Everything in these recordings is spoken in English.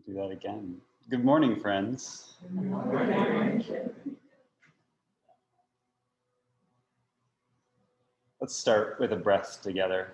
Do that again. Good morning, friends. Good morning. Let's start with a breath together.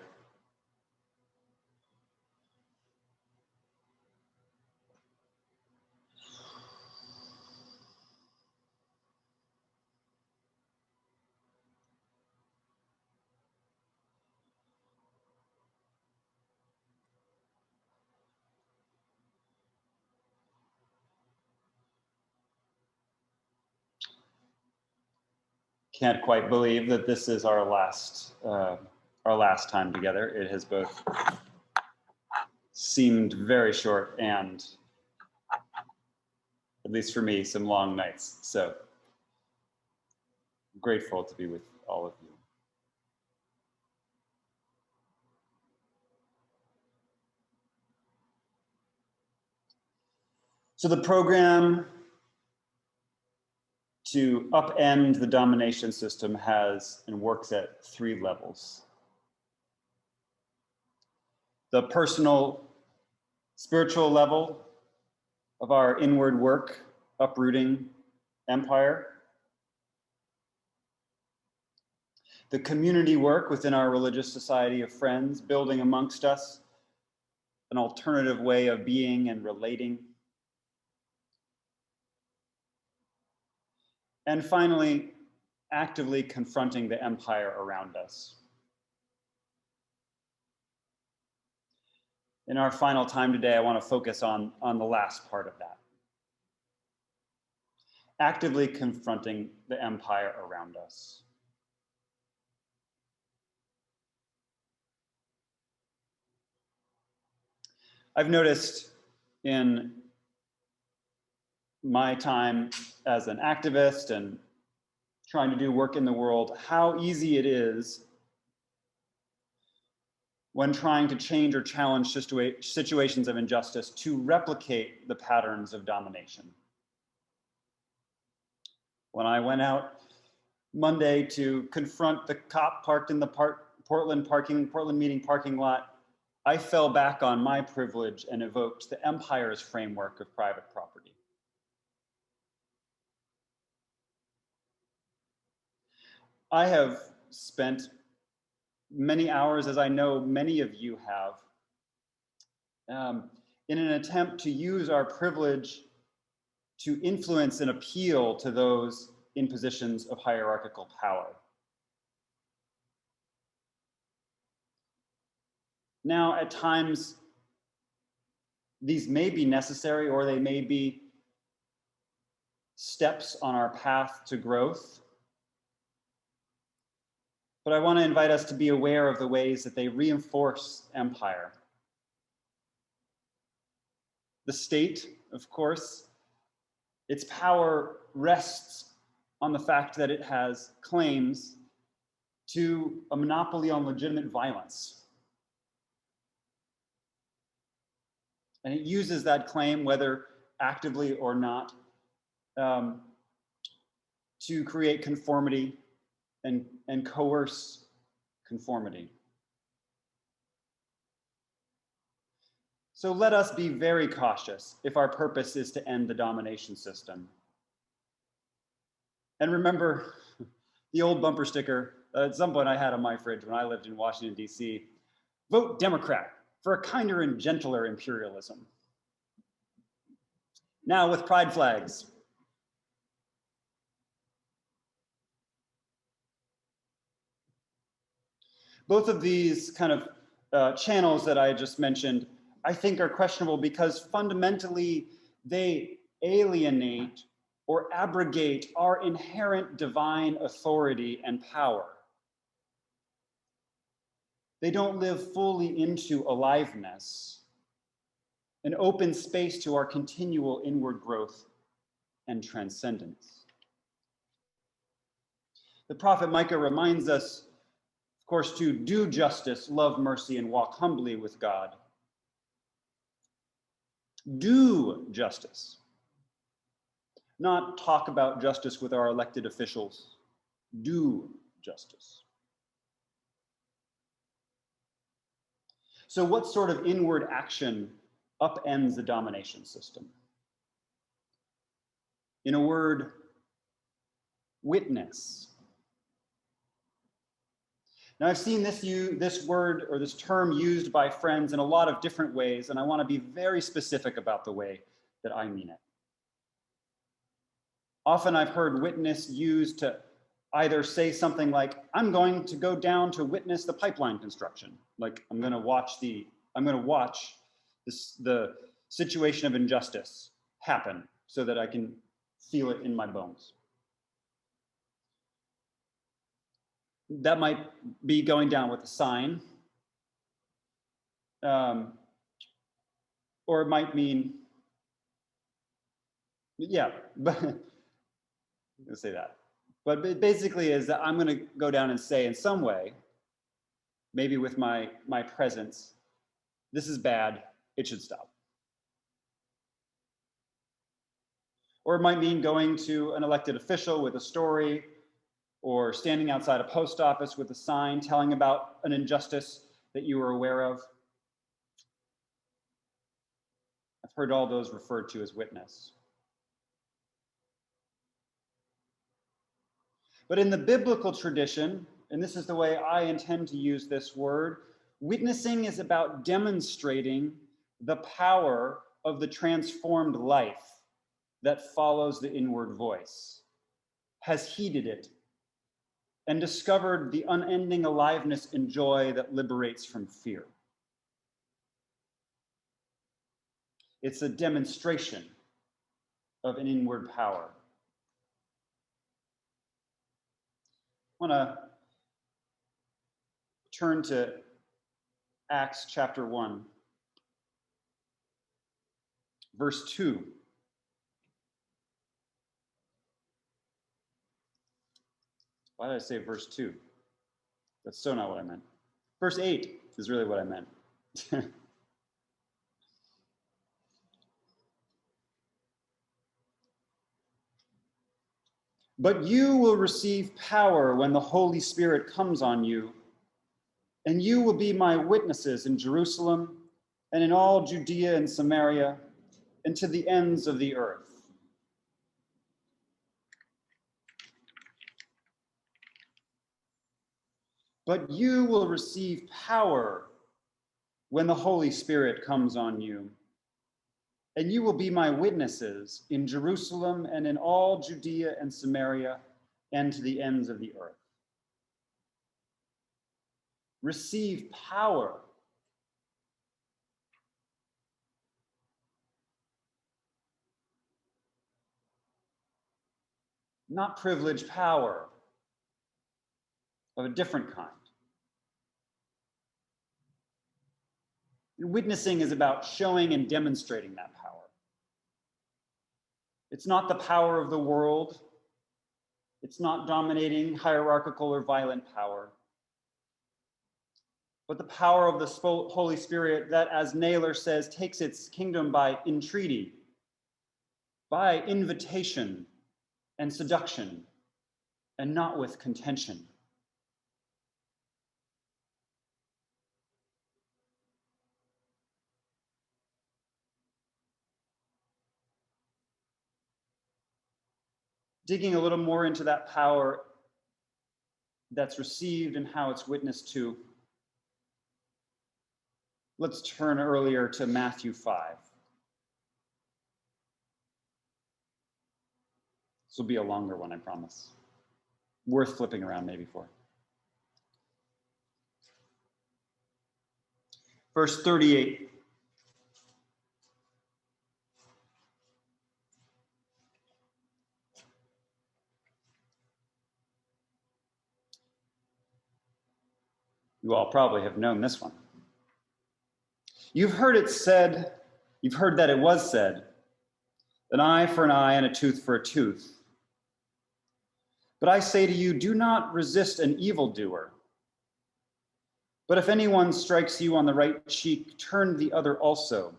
Can't quite believe that this is our last time together. It has both seemed very short and, at least for me, some long nights. So grateful to be with all of you. So the program to upend the domination system has and works at 3 levels. The personal, spiritual level of our inward work, uprooting empire. The community work within our religious society of friends, building amongst us an alternative way of being and relating. And finally, actively confronting the empire around us. In our final time today, I want to focus on the last part of that. Actively confronting the empire around us. I've noticed in my time as an activist and trying to do work in the world, how easy it is when trying to change or challenge situations of injustice to replicate the patterns of domination. When I went out Monday to confront the cop parked in the Portland meeting parking lot, I fell back on my privilege and evoked the empire's framework of private property. I have spent many hours, as I know many of you have, in an attempt to use our privilege to influence and appeal to those in positions of hierarchical power. Now, at times, these may be necessary or they may be steps on our path to growth. But I want to invite us to be aware of the ways that they reinforce empire. The state, of course, its power rests on the fact that it has claims to a monopoly on legitimate violence. And it uses that claim, whether actively or not, to create conformity and coerce conformity. So let us be very cautious if our purpose is to end the domination system. And remember the old bumper sticker at some point I had on my fridge when I lived in Washington, D.C. Vote Democrat for a kinder and gentler imperialism. Now with pride flags. Both of these kind of channels that I just mentioned, I think are questionable because fundamentally they alienate or abrogate our inherent divine authority and power. They don't live fully into aliveness, an open space to our continual inward growth and transcendence. The prophet Micah reminds us, of course, to do justice, love mercy, and walk humbly with God. Do justice. Not talk about justice with our elected officials. Do justice. So what sort of inward action upends the domination system. In a word, witness. Now, I've seen this word or this term used by friends in a lot of different ways, and I want to be very specific about the way that I mean it. Often I've heard witness used to either say something like, I'm going to go down to witness the pipeline construction. Like, I'm going to watch the situation of injustice happen so that I can feel it in my bones. That might be going down with a sign. Or it might mean, yeah, but I'll say that. But it basically is that I'm going to go down and say in some way, maybe with my presence, this is bad, it should stop. Or it might mean going to an elected official with a story, or standing outside a post office with a sign telling about an injustice that you were aware of. I've heard all those referred to as witness. But in the biblical tradition, and this is the way I intend to use this word, witnessing is about demonstrating the power of the transformed life that follows the inward voice, has heeded it, and discovered the unending aliveness and joy that liberates from fear. It's a demonstration of an inward power. I want to turn to Acts chapter 1, verse 2. Why did I say verse 2? That's so not what I meant. Verse 8 is really what I meant. But you will receive power when the Holy Spirit comes on you, and you will be my witnesses in Jerusalem and in all Judea and Samaria and to the ends of the earth. But you will receive power when the Holy Spirit comes on you, and you will be my witnesses in Jerusalem and in all Judea and Samaria and to the ends of the earth. Receive power. Not privileged power of a different kind. Witnessing is about showing and demonstrating that power. It's not the power of the world. It's not dominating, hierarchical, or violent power. But the power of the Holy Spirit that, as Naylor says, takes its kingdom by entreaty, by invitation and seduction, and not with contention. Digging a little more into that power that's received and how it's witnessed to, let's turn earlier to Matthew 5. This will be a longer one, I promise. Worth flipping around maybe for. Verse 38. You all probably have known this one. You've heard that it was said, an eye for an eye and a tooth for a tooth. But I say to you, do not resist an evildoer. But if anyone strikes you on the right cheek, turn the other also.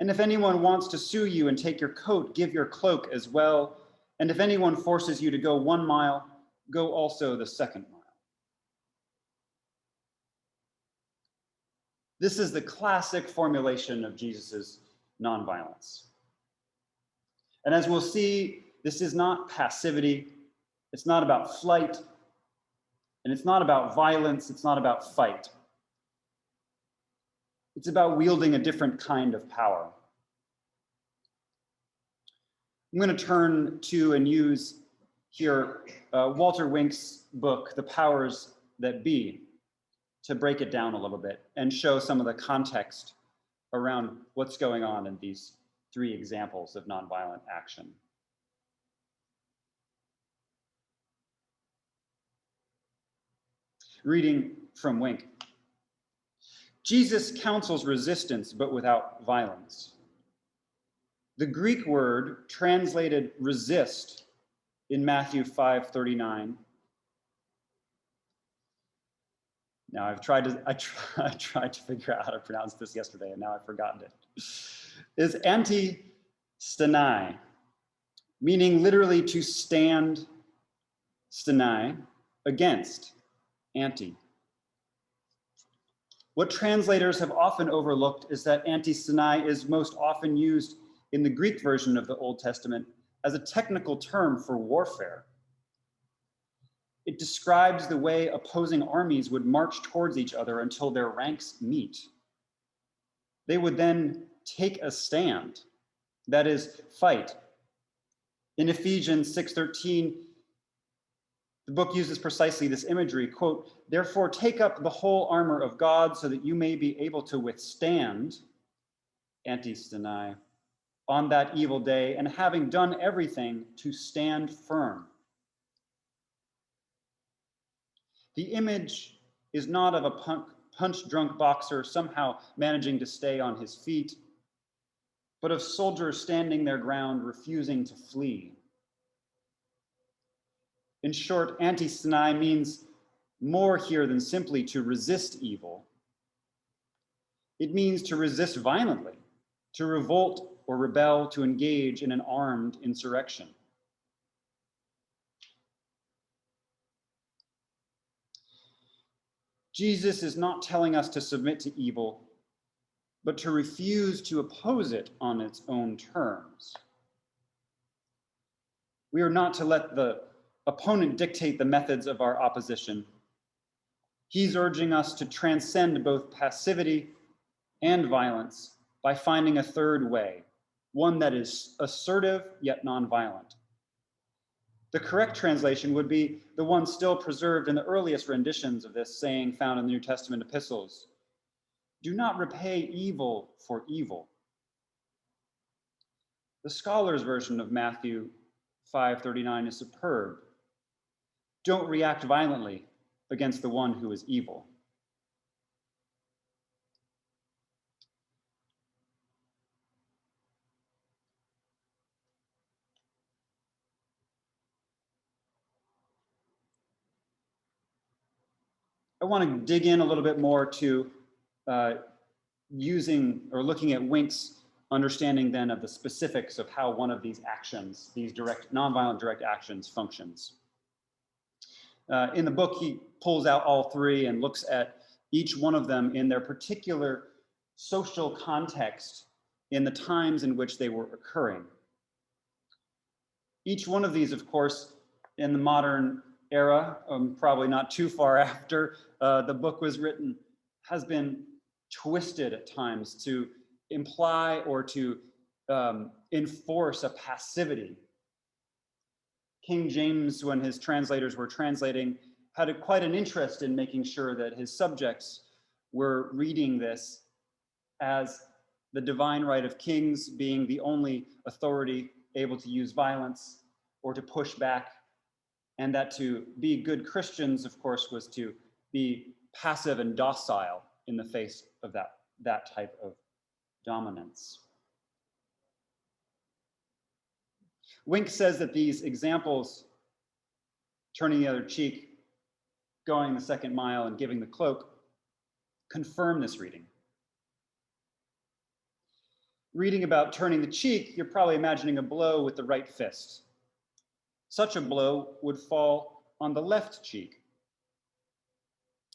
And if anyone wants to sue you and take your coat, give your cloak as well. And if anyone forces you to go 1 mile, go also the 2nd mile. This is the classic formulation of Jesus's nonviolence. And as we'll see, this is not passivity. It's not about flight. And it's not about violence. It's not about fight. It's about wielding a different kind of power. I'm going to turn to and use here Walter Wink's book, The Powers That Be, to break it down a little bit and show some of the context around what's going on in these three examples of nonviolent action. Reading from Wink. Jesus counsels resistance, but without violence. The Greek word translated resist in Matthew 5:39. Now I tried to figure out how to pronounce this yesterday, and now I've forgotten it. Is anti-stenai, meaning literally to stand, stenai, against, anti. What translators have often overlooked is that anti-stenai is most often used in the Greek version of the Old Testament as a technical term for warfare. It describes the way opposing armies would march towards each other until their ranks meet. They would then take a stand, that is, fight. In Ephesians 6:13, the book uses precisely this imagery, quote, "Therefore take up the whole armor of God so that you may be able to withstand," anti-stenai, "on that evil day, and having done everything, to stand firm." The image is not of a punch-drunk boxer somehow managing to stay on his feet, but of soldiers standing their ground, refusing to flee. In short, anti-stenai means more here than simply to resist evil. It means to resist violently, to revolt or rebel, to engage in an armed insurrection. Jesus is not telling us to submit to evil, but to refuse to oppose it on its own terms. We are not to let the opponent dictate the methods of our opposition. He's urging us to transcend both passivity and violence by finding a third way, one that is assertive yet nonviolent. The correct translation would be the one still preserved in the earliest renditions of this saying found in the New Testament epistles: "Do not repay evil for evil." The Scholars' version of Matthew 5:39 is superb. "Don't react violently against the one who is evil." I want to dig in a little bit more to using or looking at Wink's understanding then of the specifics of how one of these actions, these nonviolent direct actions, functions. In the book, he pulls out all three and looks at each one of them in their particular social context in the times in which they were occurring. Each one of these, of course, in the modern era, probably not too far after the book was written, has been twisted at times to imply or to enforce a passivity. King James, when his translators were translating, had quite an interest in making sure that his subjects were reading this as the divine right of kings being the only authority able to use violence or to push back, and that to be good Christians, of course, was to be passive and docile in the face of that type of dominance. Wink says that these examples, turning the other cheek, going the second mile, and giving the cloak, confirm this reading. Reading about turning the cheek, you're probably imagining a blow with the right fist. Such a blow would fall on the left cheek.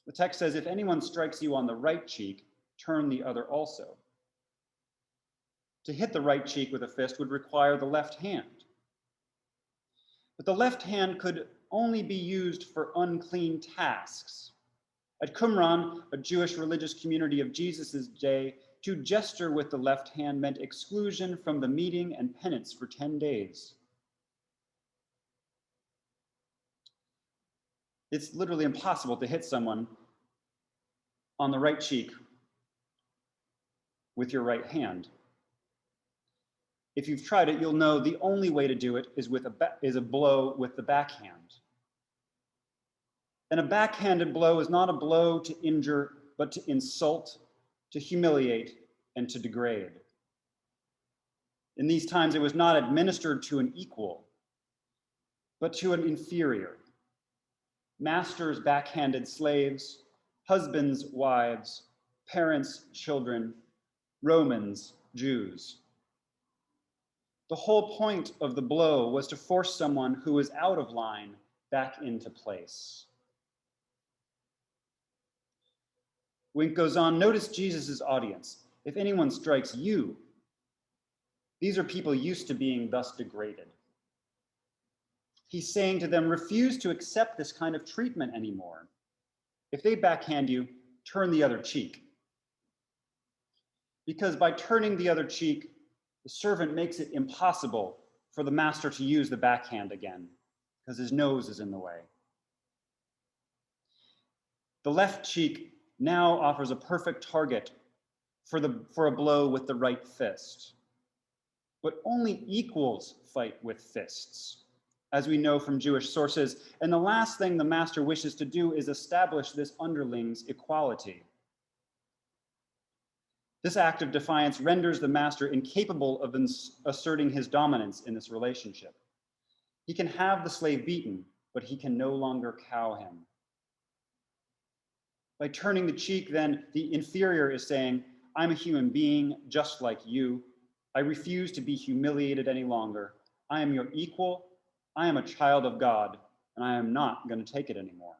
The text says, "If anyone strikes you on the right cheek, turn the other also. To hit the right cheek with a fist would require the left hand. But the left hand could only be used for unclean tasks. At Qumran, a Jewish religious community of Jesus' day, to gesture with the left hand meant exclusion from the meeting and penance for 10 days. It's literally impossible to hit someone on the right cheek with your right hand. If you've tried it, you'll know the only way to do it is with a blow with the backhand. And a backhanded blow is not a blow to injure, but to insult, to humiliate, and to degrade. In these times, it was not administered to an equal, but to an inferior. Masters backhanded slaves, husbands wives, parents children, Romans Jews. The whole point of the blow was to force someone who was out of line back into place. Wink goes on, notice Jesus' audience. If anyone strikes you, these are people used to being thus degraded. He's saying to them, refuse to accept this kind of treatment anymore. If they backhand you, turn the other cheek. Because by turning the other cheek, the servant makes it impossible for the master to use the backhand again, because his nose is in the way. The left cheek now offers a perfect target for a blow with the right fist. But only equals fight with fists, as we know from Jewish sources. And the last thing the master wishes to do is establish this underling's equality. This act of defiance renders the master incapable of asserting his dominance in this relationship. He can have the slave beaten, but he can no longer cow him. By turning the cheek, then, the inferior is saying, I'm a human being just like you. I refuse to be humiliated any longer. I am your equal. I am a child of God, and I am not going to take it anymore.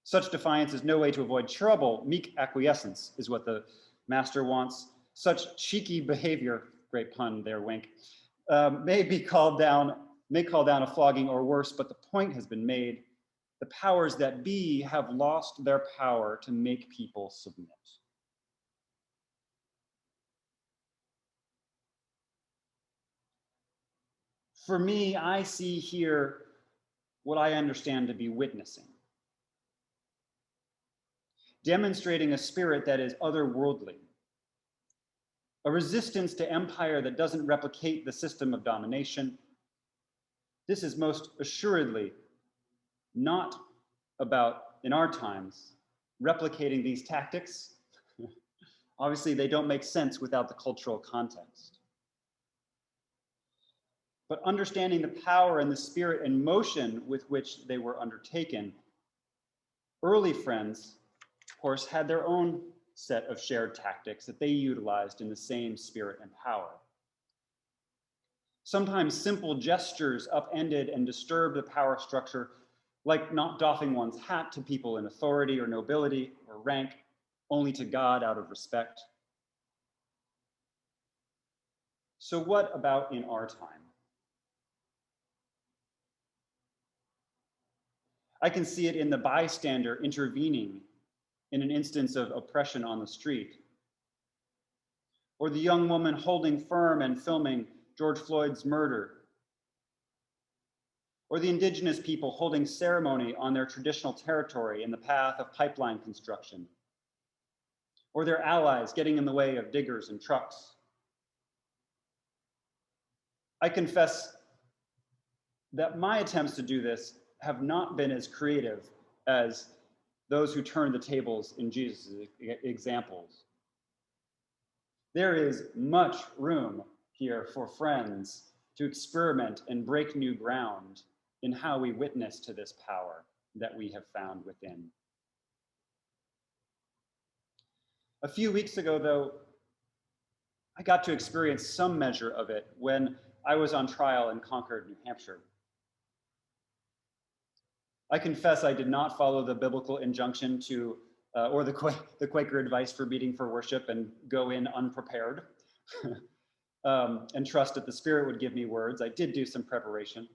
Such defiance is no way to avoid trouble. Meek acquiescence is what the master wants. Such cheeky behavior, great pun there, Wink, may call down a flogging or worse, but the point has been made. The powers that be have lost their power to make people submit. For me, I see here what I understand to be witnessing. Demonstrating a spirit that is otherworldly, a resistance to empire that doesn't replicate the system of domination. This is most assuredly not about, in our times, replicating these tactics. Obviously, they don't make sense without the cultural context. But understanding the power and the spirit and motion with which they were undertaken, early friends, of course, had their own set of shared tactics that they utilized in the same spirit and power. Sometimes simple gestures upended and disturbed the power structure, like not doffing one's hat to people in authority or nobility or rank, only to God out of respect. So what about in our time? I can see it in the bystander intervening in an instance of oppression on the street, or the young woman holding firm and filming George Floyd's murder, or the indigenous people holding ceremony on their traditional territory in the path of pipeline construction, or their allies getting in the way of diggers and trucks. I confess that my attempts to do this have not been as creative as those who turned the tables in Jesus' examples. There is much room here for friends to experiment and break new ground in how we witness to this power that we have found within. A few weeks ago, though, I got to experience some measure of it when I was on trial in Concord, New Hampshire. I confess I did not follow the biblical injunction to or the Quaker advice for meeting for worship and go in unprepared and trust that the Spirit would give me words. I did do some preparation.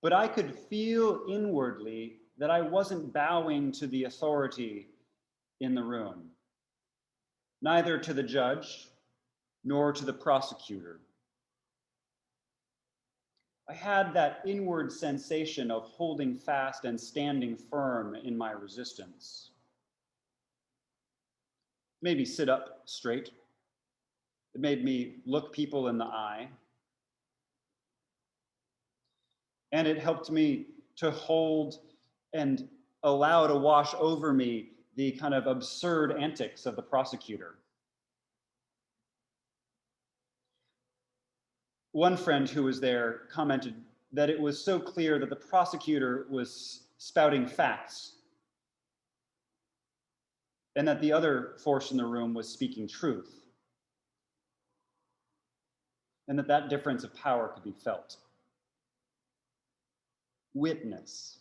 But I could feel inwardly that I wasn't bowing to the authority in the room, neither to the judge nor to the prosecutor. I had that inward sensation of holding fast and standing firm in my resistance. It made me sit up straight. It made me look people in the eye. And it helped me to hold and allow to wash over me the kind of absurd antics of the prosecutor. One friend who was there commented that it was so clear that the prosecutor was spouting facts and that the other force in the room was speaking truth, and that that difference of power could be felt. Witness.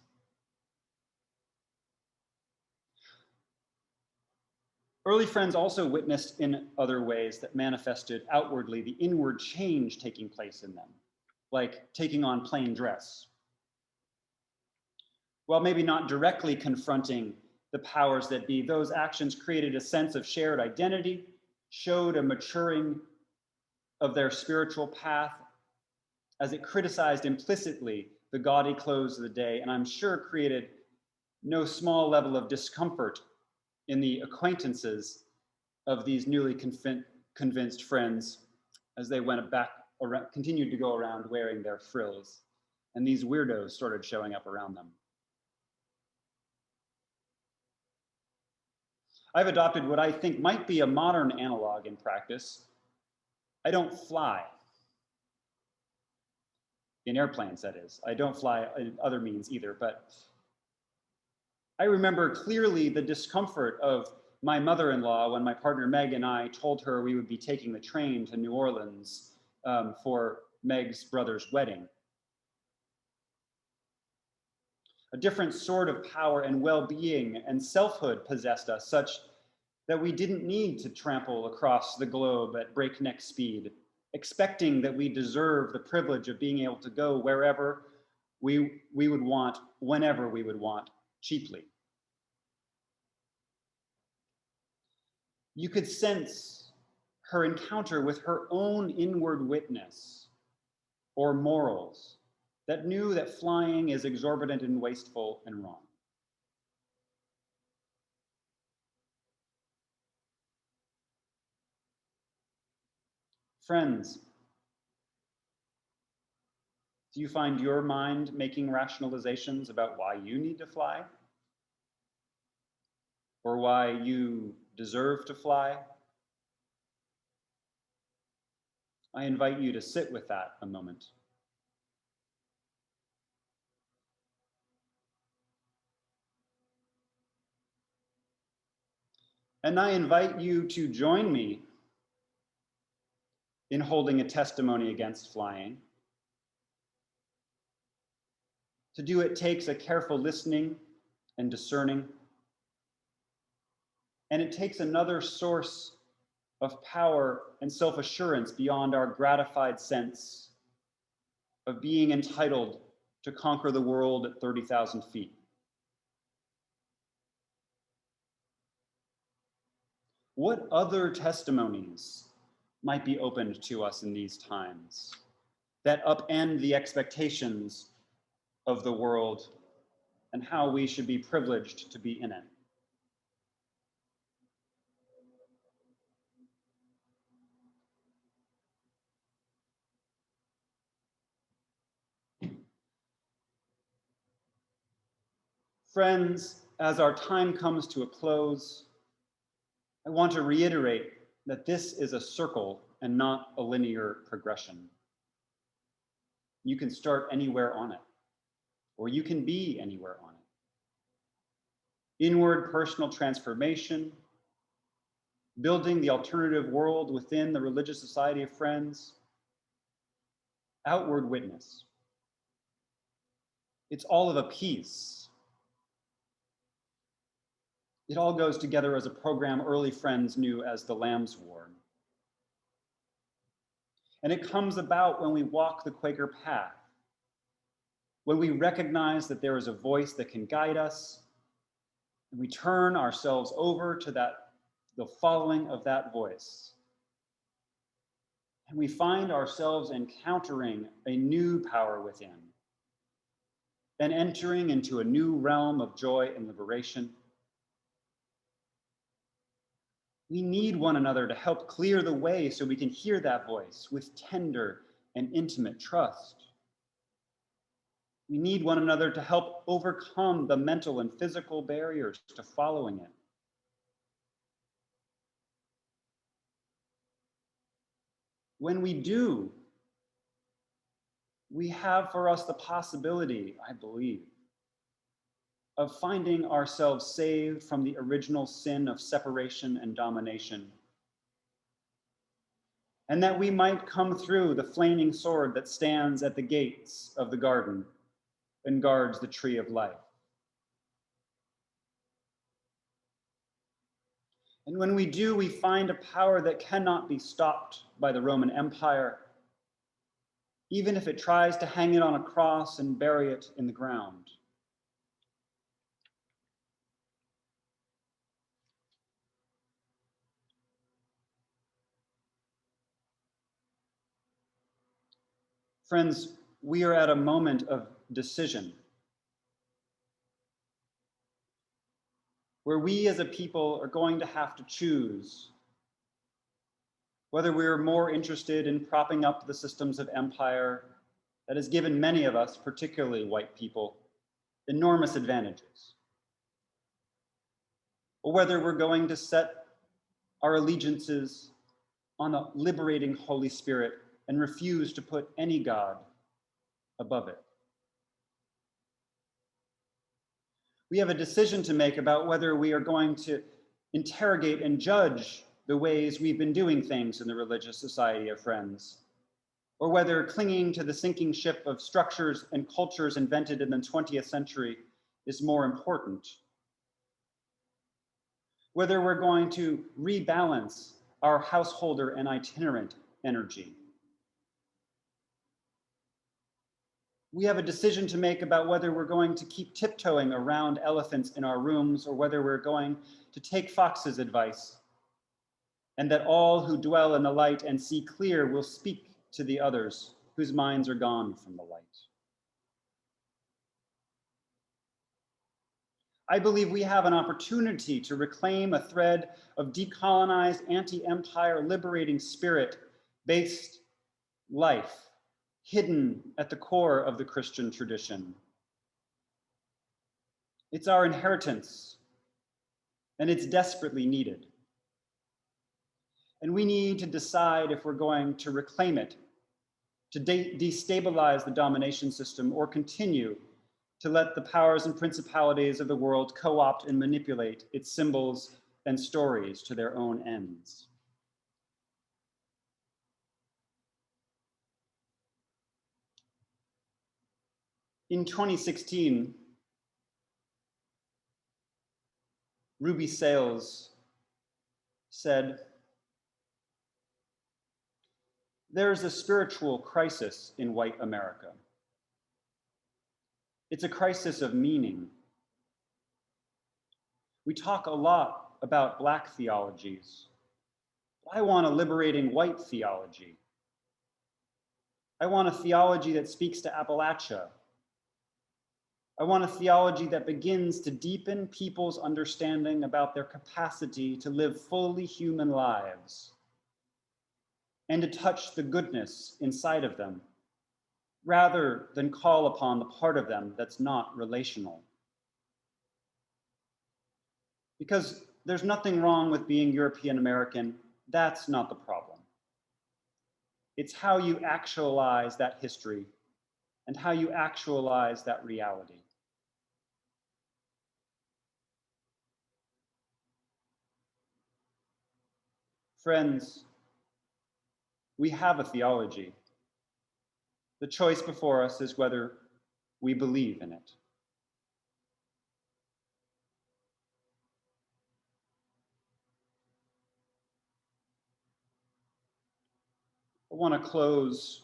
Early friends also witnessed in other ways that manifested outwardly the inward change taking place in them, like taking on plain dress. While maybe not directly confronting the powers that be, those actions created a sense of shared identity, showed a maturing of their spiritual path, as it criticized implicitly the gaudy clothes of the day, and I'm sure created no small level of discomfort in the acquaintances of these newly convinced friends as they went back around, continued to go around wearing their frills, and these weirdos started showing up around them. I've adopted what I think might be a modern analog in practice. I don't fly. In airplanes, that is. I don't fly in other means either, but I remember clearly the discomfort of my mother-in-law when my partner Meg and I told her we would be taking the train to New Orleans for Meg's brother's wedding. A different sort of power and well-being and selfhood possessed us, such that we didn't need to trample across the globe at breakneck speed, expecting that we deserve the privilege of being able to go wherever we would want, whenever we would want, cheaply. You could sense her encounter with her own inward witness or morals that knew that flying is exorbitant and wasteful and wrong. Friends, do you find your mind making rationalizations about why you need to fly? Or why you deserve to fly? I invite you to sit with that a moment. And I invite you to join me in holding a testimony against flying. To do it takes a careful listening and discerning. And it takes another source of power and self-assurance beyond our gratified sense of being entitled to conquer the world at 30,000 feet. What other testimonies might be opened to us in these times that upend the expectations of the world and how we should be privileged to be in it? Friends, as our time comes to a close, I want to reiterate that this is a circle and not a linear progression. You can start anywhere on it, or you can be anywhere on it. Inward personal transformation, building the alternative world within the religious society of friends, outward witness. It's all of a piece. It all goes together as a program early friends knew as the Lamb's War. And it comes about when we walk the Quaker path, when we recognize that there is a voice that can guide us, and we turn ourselves over to the following of that voice. And we find ourselves encountering a new power within and entering into a new realm of joy and liberation. We need one another to help clear the way so we can hear that voice with tender and intimate trust. We need one another to help overcome the mental and physical barriers to following it. When we do, we have for us the possibility, I believe, of finding ourselves saved from the original sin of separation and domination, and that we might come through the flaming sword that stands at the gates of the garden and guards the tree of life. And when we do, we find a power that cannot be stopped by the Roman Empire, even if it tries to hang it on a cross and bury it in the ground. Friends, we are at a moment of decision where we as a people are going to have to choose whether we're more interested in propping up the systems of empire that has given many of us, particularly white people, enormous advantages, or whether we're going to set our allegiances on the liberating Holy Spirit and refuse to put any God above it. We have a decision to make about whether we are going to interrogate and judge the ways we've been doing things in the Religious Society of Friends, or whether clinging to the sinking ship of structures and cultures invented in the 20th century is more important. Whether we're going to rebalance our householder and itinerant energy. We have a decision to make about whether we're going to keep tiptoeing around elephants in our rooms or whether we're going to take Fox's advice, and that all who dwell in the light and see clear will speak to the others whose minds are gone from the light. I believe we have an opportunity to reclaim a thread of decolonized, anti-empire, liberating spirit-based life hidden at the core of the Christian tradition. It's our inheritance, and it's desperately needed. And we need to decide if we're going to reclaim it, to destabilize the domination system, or continue to let the powers and principalities of the world co-opt and manipulate its symbols and stories to their own ends. In 2016, Ruby Sales said, "There's a spiritual crisis in white America. It's a crisis of meaning. We talk a lot about Black theologies. I want a liberating white theology. I want a theology that speaks to Appalachia. I want a theology that begins to deepen people's understanding about their capacity to live fully human lives and to touch the goodness inside of them, rather than call upon the part of them that's not relational. Because there's nothing wrong with being European American. That's not the problem. It's how you actualize that history and how you actualize that reality. Friends, we have a theology. The choice before us is whether we believe in it. want to close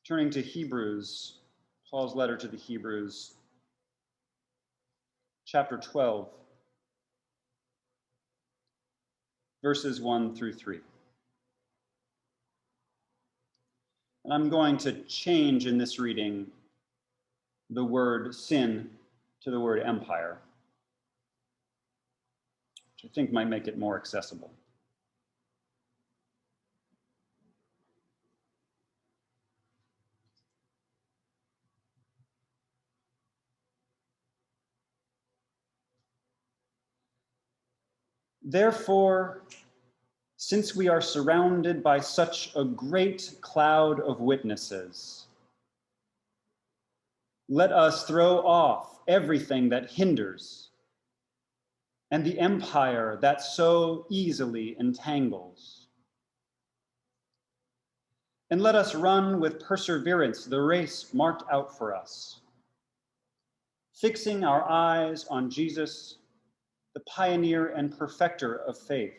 turning to Hebrews, Paul's letter to the Hebrews, chapter 12, verses 1 through 3. And I'm going to change in this reading the word sin to the word empire, which I think might make it more accessible. Therefore, since we are surrounded by such a great cloud of witnesses, let us throw off everything that hinders and the empire that so easily entangles. And let us run with perseverance the race marked out for us, fixing our eyes on Jesus, the pioneer and perfecter of faith.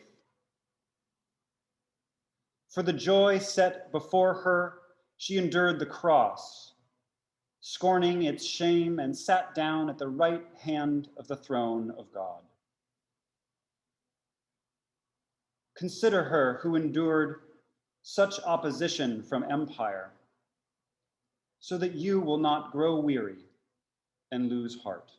For the joy set before her, she endured the cross, scorning its shame, and sat down at the right hand of the throne of God. Consider her who endured such opposition from empire, so that you will not grow weary and lose heart.